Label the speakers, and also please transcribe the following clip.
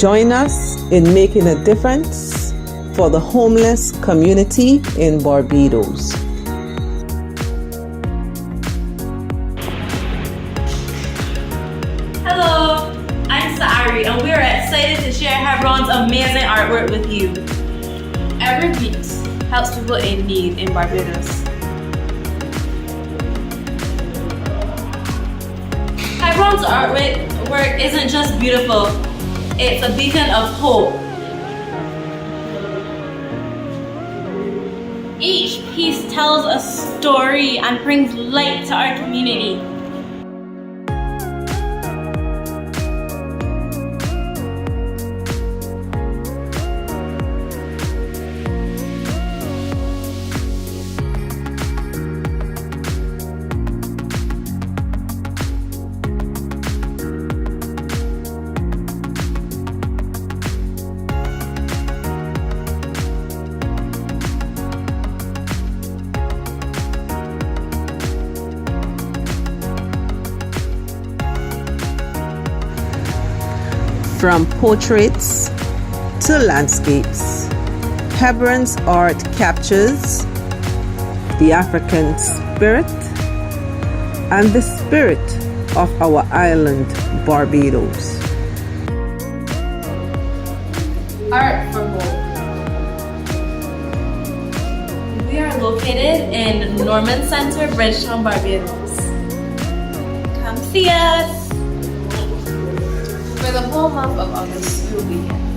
Speaker 1: Join us in making a difference for the homeless community in Barbados.
Speaker 2: Hello, I'm Saari, and we are excited to share Hebron's amazing artwork with you. Every piece helps people in need in Barbados. Hebron's artwork isn't just beautiful, it's a beacon of hope. Each piece tells a story and brings light to our community.
Speaker 1: From portraits to landscapes, Hebron's art captures the African spirit and the spirit of our island, Barbados.
Speaker 2: Art for Hope. We are located in Norman Center, Bridgetown, Barbados. Come see us!
Speaker 3: For the whole month of August, we will be here.